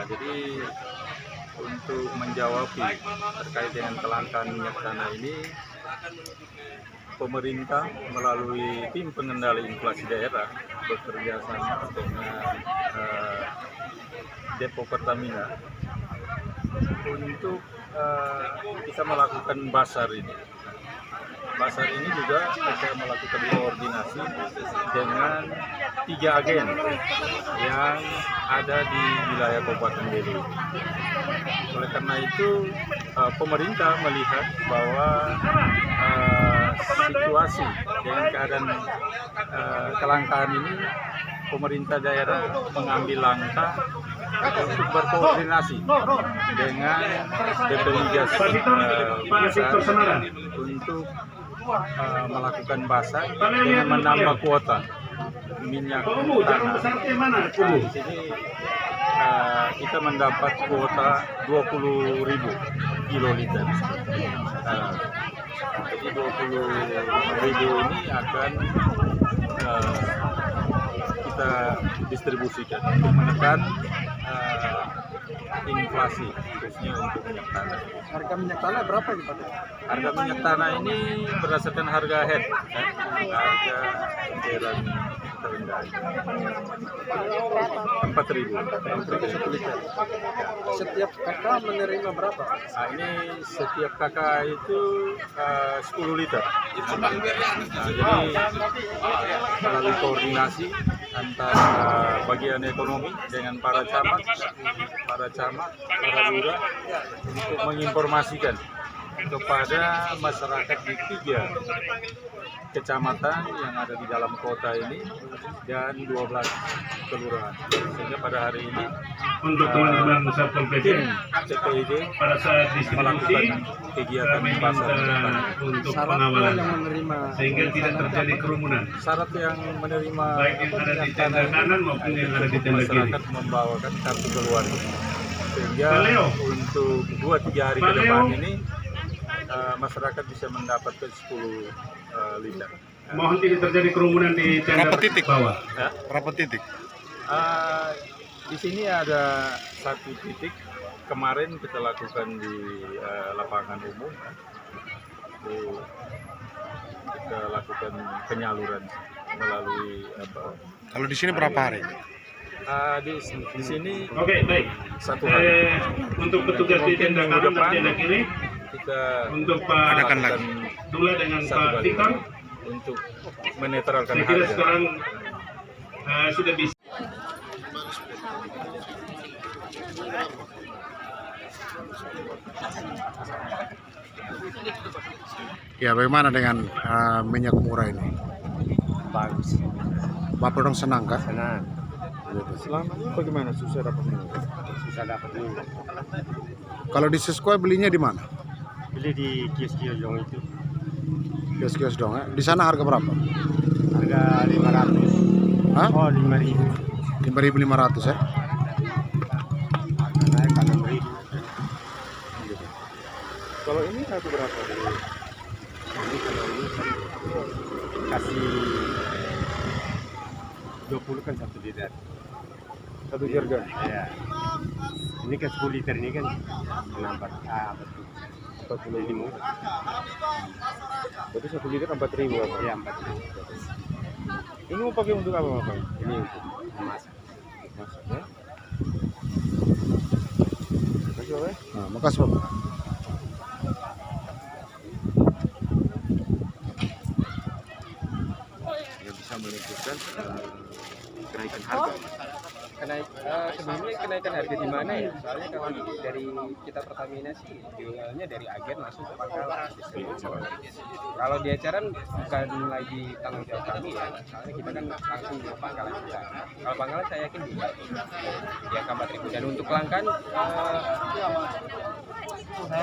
Jadi untuk menjawab terkait dengan kelangkaan minyak tanah ini, pemerintah melalui tim pengendali inflasi daerah bekerja sama dengan Depo Pertamina untuk bisa melakukan basar ini. Basar ini juga bisa melakukan koordinasi dengan 3 agen yang ada di wilayah Kabupaten Belu. Oleh karena itu, pemerintah melihat bahwa situasi dengan keadaan kelangkaan ini, pemerintah daerah mengambil langkah untuk berkoordinasi dengan BP Migas Pusat untuk melakukan basar dengan menambah kuota minyak tanah. Di sini kita mendapat kuota 20.000 kiloliter. Jadi 20.000 ini akan kita distribusikan untuk menekan inflasi, khususnya untuk minyak tanah. Harga minyak tanah berapa ini Pak? Harga minyak tanah ini berdasarkan harga head, harga eceran terendah 4.000 liter. Setiap kakak menerima berapa? Nah, ini setiap kakak itu 10 liter. Jadi melalui koordinasi antara bagian ekonomi dengan para camat, para lurah untuk menginformasikan kepada masyarakat di 3 kecamatan yang ada di dalam kota ini dan 12 kelurahan. Sehingga pada hari ini untuk teman-teman Satpol PP CPID pada saat distribusi kegiatan pasar untuk Syarat pengawalan yang menerima sehingga tidak terjadi kerumunan syarat yang menerima baik yang ada di tenda kanan maupun yang ada di tenda kiri. Masyarakat membawakan kartu keluarga sehingga untuk 2-3 hari ke depan ini masyarakat bisa mendapatkan 10 liter. Mohon tidak terjadi kerumunan di tenda bawah. Ya? Berapa titik? Di sini ada 1 titik kemarin kita lakukan di lapangan umum. Kita lakukan penyaluran melalui Kalau di sini berapa hari? di sini Oke, baik. 1 hari. Untuk petugas di tenda kanan dan tenda kiri, kita untuk Pak Adakan lagi. Dula dengan Pak Victor, untuk menetralkan saya kira harga. sekarang sudah bisa. Ya, bagaimana dengan minyak murah ini? Bagus. Bapak dong senang kah? Senang. Selama ini bagaimana susah dapat minyak? Susah dapat minyak. Kalau di Siskoy belinya di mana? Beli di kios-kios dong itu. Kios-kios dong ya. Di sana harga berapa? Harga 500. Hah? Oh, 5.000. 5.500 ya? Naik ke 6.000. Kalau ini satu berapa? Ini kalau ini kan kasih 20 kan 1 liter. 1 jergen. Ya. Ini kan 10 liter ini kan 45. Berarti 1 liter 4.000 apa? Ya, 4.000. Ini mau pakai untuk apa Bapak? Ini untuk memasak. Masak ya. Terima kasih Bapak. Nah, makasih Bapak. Yang bisa menentukan kenaikan harga. Sebenarnya kenaikan harga di mana ya? Soalnya kalau dari kita Pertamina sih jualnya dari agen langsung ke pangkalan. Kalau di eceran bukan lagi tanggung jawab kami ya, soalnya kita kan langsung ke pangkalan kita. Kalau pangkalan saya yakin juga di angka 4.000. Dan untuk kelangkaan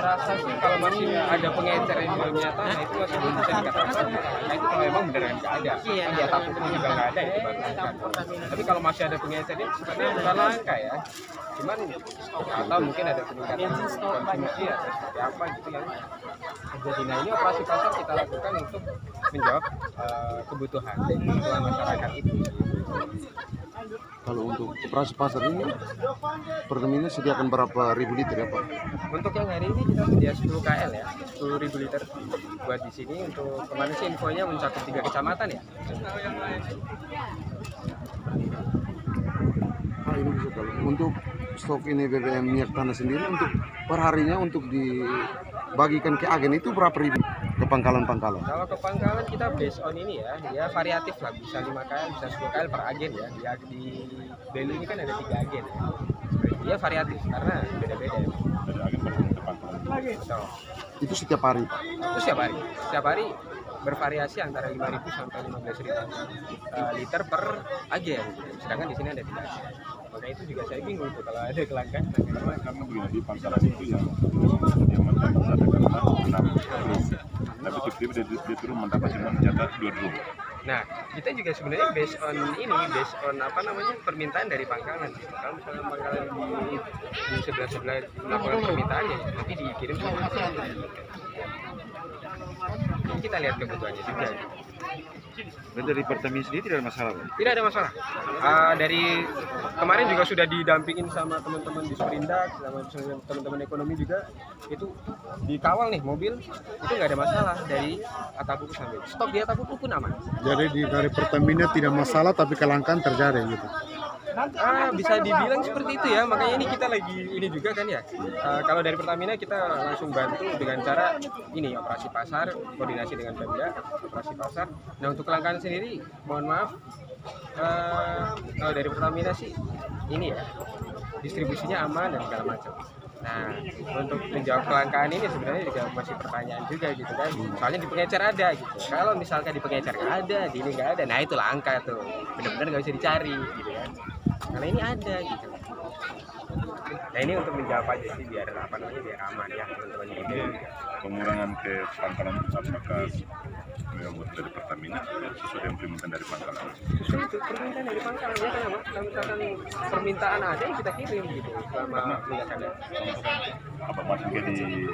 Saya rasa sih kalau masih ada pengecer yang belum nyata, nah itu masih belum bisa dikatakan. Nah itu kalau memang beneran nggak ada, kan di atas pun juga nggak ada itu baru langka. Tapi kalau masih ada pengecer ini sebenarnya bukan langka ya. Cuman atau mungkin ada peningkatan konsumsi atau seperti apa gitu yang terjadi. Nah ini operasi pasar kita lakukan untuk menjawab kebutuhan masyarakat itu. Kalau untuk operasi pasar ini, Pertamina sediakan berapa ribu liter ya Pak? Untuk yang hari ini kita sedia 10 KL ya, 10.000 liter buat di sini. Untuk kemarin sih infonya mencakup 3 kecamatan ya. Ini bisa kalau untuk stok ini BBM minyak tanah sendiri untuk perharinya untuk dibagikan ke agen itu berapa ribu ke pangkalan-pangkalan? Kalau ke pangkalan kita based on ini ya, dia variatif lah, bisa 5 KL, bisa 10 KL per agen ya. Di Belu ini kan ada 3 agen ya. Dia variatif karena beda-beda ya. Betul. Itu setiap hari Pak? Itu setiap hari bervariasi antara 5.000 sampai 15.000 liter per agen. Sedangkan di sini ada 3 agen. Maka itu juga saya bingung tuh kalau ada kelangkaan. Karena begini di pangkalan itu yang mencatat ada kelangkaan 6 drum. Tapi tiba-tiba dia turun mendapat cuma mencatat 2 drum. Nah, kita juga sebenarnya based on permintaan dari pangkalan. Kalau misalnya pangkalan di sebelah melakukan permintaan ya nanti dikirim sama kita lihat kebutuhannya juga. Dan dari Pertamina sendiri tidak ada masalah Pak? Tidak ada masalah. Dari kemarin juga sudah didampingin sama teman-teman di Sprindak, sama teman-teman ekonomi juga. Itu dikawal nih mobil, itu nggak ada masalah dari Atapuku sampai stok di Atapuku pun aman. Jadi dari Pertamina tidak masalah tapi kelangkaan terjadi gitu. Bisa dibilang seperti itu ya, makanya ini kita lagi ini juga kan ya. Kalau dari Pertamina kita langsung bantu dengan cara ini operasi pasar, koordinasi dengan Pemda, operasi pasar. Nah untuk kelangkaan sendiri, mohon maaf, kalau dari Pertamina sih ini ya distribusinya aman dan segala macam. Nah untuk menjawab kelangkaan ini sebenarnya juga masih pertanyaan juga gitu kan. Soalnya di pengecer ada gitu. Kalau misalkan di pengecer nggak ada, di ini nggak ada, nah itu langka tuh. Benar-benar nggak bisa dicari gitu kan. Karena ini ada gitu. Nah ini untuk menjawab aja sih biar biar aman ya teman-teman gitu. Pengurangan ke pangkalan itu apakah memang dari Pertamina sesuai dengan permintaan dari pangkalan? Sesuai itu permintaan dari pangkalan ya kan Pak. Kalau misalkan permintaan ada yang kita kirim gitu selama tidak ada. Apa masuknya di